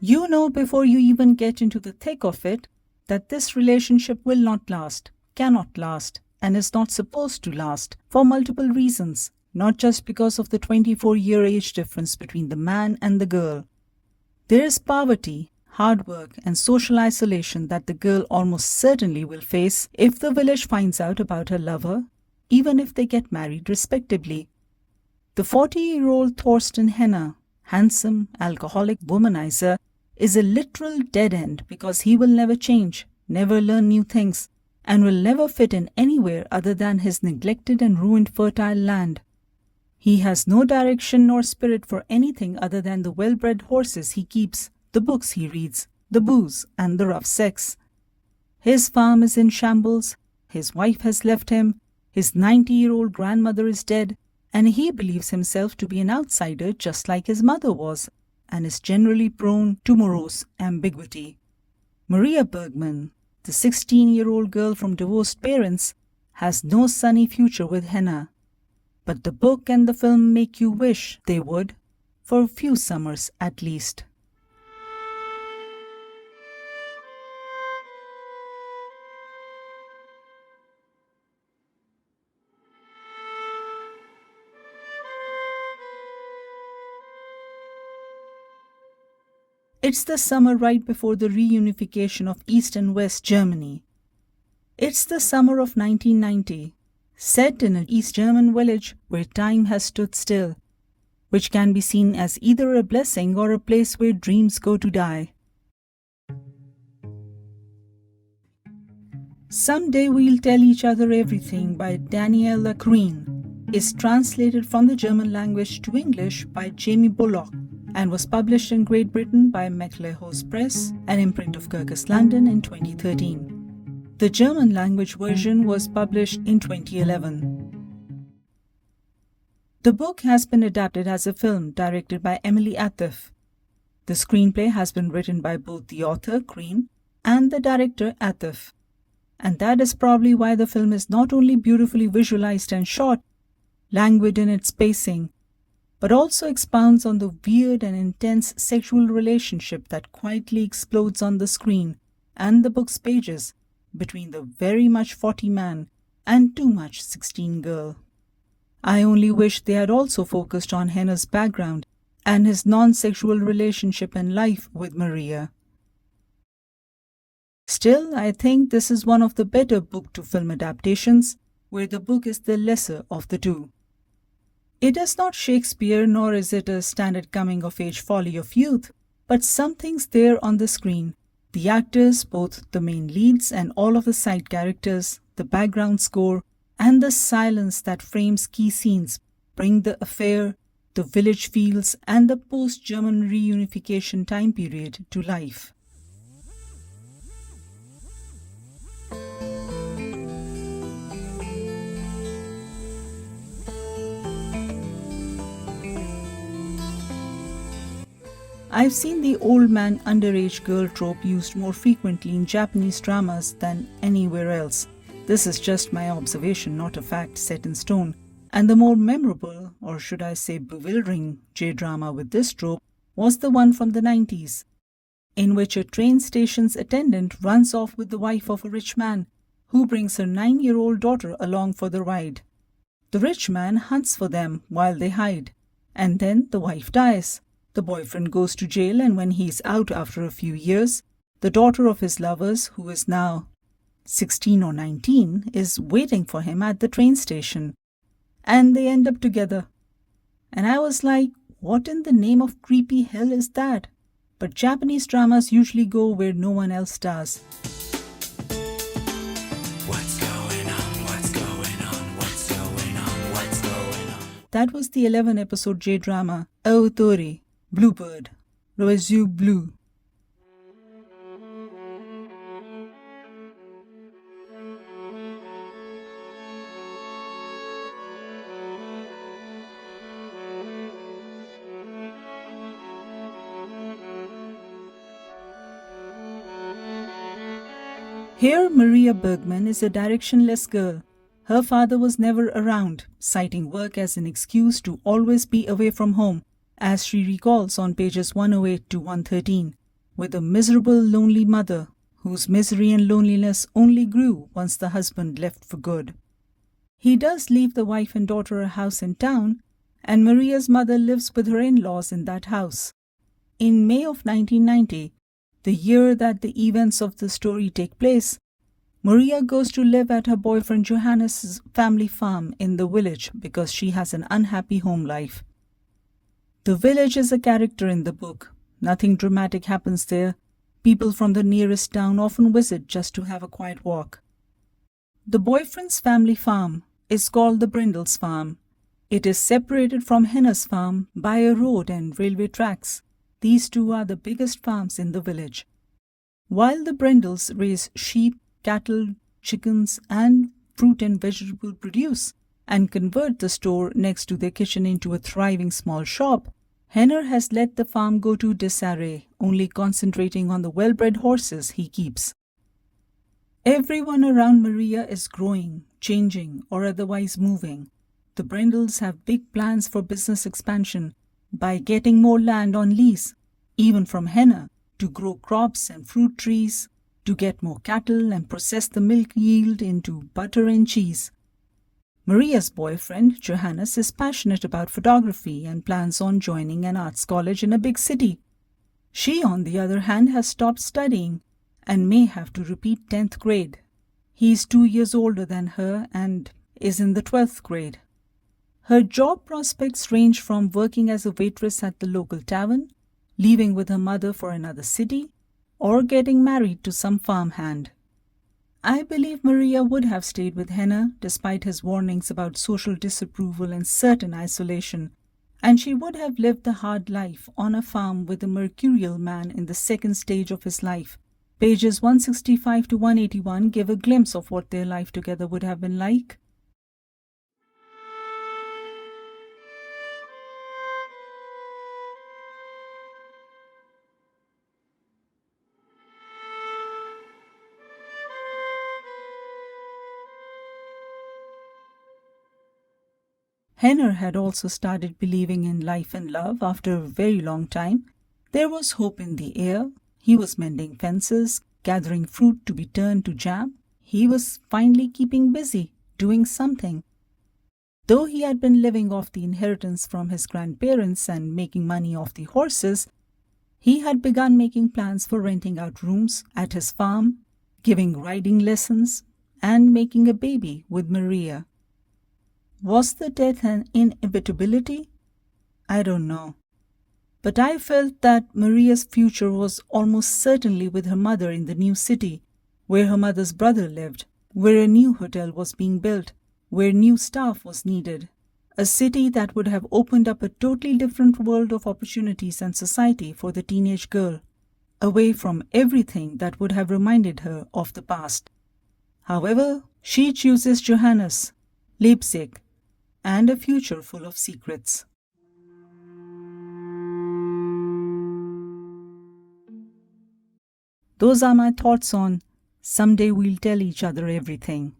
You know before you even get into the thick of it that this relationship will not last, cannot last, and is not supposed to last for multiple reasons, not just because of the 24-year age difference between the man and the girl. There is poverty, hard work, and social isolation that the girl almost certainly will face if the village finds out about her lover, even if they get married respectably. The 40-year-old Thorsten Henner, handsome, alcoholic womanizer, is a literal dead end because he will never change, never learn new things, and will never fit in anywhere other than his neglected and ruined fertile land. He has no direction nor spirit for anything other than the well-bred horses he keeps, the books he reads, the booze, and the rough sex. His farm is in shambles, his wife has left him, his 90-year-old grandmother is dead, and he believes himself to be an outsider just like his mother was, and is generally prone to morose ambiguity. Maria Bergman, the 16-year-old girl from divorced parents, has no sunny future with Henna. But the book and the film make you wish they would, for a few summers at least. It's the summer right before the reunification of East and West Germany. It's the summer of 1990, set in an East German village where time has stood still, which can be seen as either a blessing or a place where dreams go to die. Someday We'll Tell Each Other Everything by Daniela Krien is translated from the German language to English by Jamie Bullock and was published in Great Britain by MacLehose Press, an imprint of Kirkus London, in 2013. The German language version was published in 2011. The book has been adapted as a film directed by Emily Atef. The screenplay has been written by both the author, Krien, and the director, Atef. And that is probably why the film is not only beautifully visualized and shot, languid in its pacing, but also expounds on the weird and intense sexual relationship that quietly explodes on the screen and the book's pages between the very much 40 man and too much 16 girl. I only wish they had also focused on Henner's background and his non-sexual relationship and life with Maria. Still, I think this is one of the better book-to-film adaptations, where the book is the lesser of the two. It is not Shakespeare, nor is it a standard coming-of-age folly of youth, but something's there on the screen. The actors, both the main leads and all of the side characters, the background score, and the silence that frames key scenes bring the affair, the village feels, and the post-German reunification time period to life. I've seen the old man underage girl trope used more frequently in Japanese dramas than anywhere else. This is just my observation, not a fact set in stone. And the more memorable, or should I say bewildering, J-drama with this trope was the one from the 90s, in which a train station's attendant runs off with the wife of a rich man, who brings her 9-year-old daughter along for the ride. The rich man hunts for them while they hide, and then the wife dies. The boyfriend goes to jail, and when he's out after a few years, the daughter of his lovers, who is now 16 or 19, is waiting for him at the train station. And they end up together. And I was like, what in the name of creepy hell is that? But Japanese dramas usually go where no one else does. What's going on? What's going on? What's going on? What's going on? That was the 11-episode J-drama Aoi Tori, Bluebird, Roseau Bleu. Here, Maria Bergman is a directionless girl. Her father was never around, citing work as an excuse to always be away from home, as she recalls on pages 108 to 113. with a miserable, lonely mother whose misery and loneliness only grew once the husband left for good. He does leave the wife and daughter a house in town, and Maria's mother lives with her in-laws in that house. In May of 1990, the year that the events of the story take place, Maria goes to live at her boyfriend Johannes' family farm in the village because she has an unhappy home life. The village is a character in the book. Nothing dramatic happens there. People from the nearest town often visit just to have a quiet walk. The boyfriend's family farm is called the Brindles farm. It is separated from Henna's farm by a road and railway tracks. These two are the biggest farms in the village. While the Brindles raise sheep, cattle, chickens, and fruit and vegetable produce, and convert the store next to their kitchen into a thriving small shop, Henner has let the farm go to disarray, only concentrating on the well-bred horses he keeps. Everyone around Maria is growing, changing, or otherwise moving. The Brindles have big plans for business expansion by getting more land on lease, even from Henner, to grow crops and fruit trees, to get more cattle and process the milk yield into butter and cheese. Maria's boyfriend, Johannes, is passionate about photography and plans on joining an arts college in a big city. She, on the other hand, has stopped studying and may have to repeat 10th grade. He is 2 years older than her and is in the 12th grade. Her job prospects range from working as a waitress at the local tavern, leaving with her mother for another city, or getting married to some farmhand. I believe Maria would have stayed with Henner despite his warnings about social disapproval and certain isolation, and she would have lived the hard life on a farm with a mercurial man in the second stage of his life. Pages 165 to 181 give a glimpse of what their life together would have been like. Henner had also started believing in life and love after a very long time. There was hope in the air. He was mending fences, gathering fruit to be turned to jam. He was finally keeping busy, doing something. Though he had been living off the inheritance from his grandparents and making money off the horses, he had begun making plans for renting out rooms at his farm, giving riding lessons, and making a baby with Maria. Was the death an inevitability? I don't know. But I felt that Maria's future was almost certainly with her mother in the new city, where her mother's brother lived, where a new hotel was being built, where new staff was needed. A city that would have opened up a totally different world of opportunities and society for the teenage girl, away from everything that would have reminded her of the past. However, she chooses Johannes, Leipzig, and a future full of secrets. Those are my thoughts on Someday We'll Tell Each Other Everything.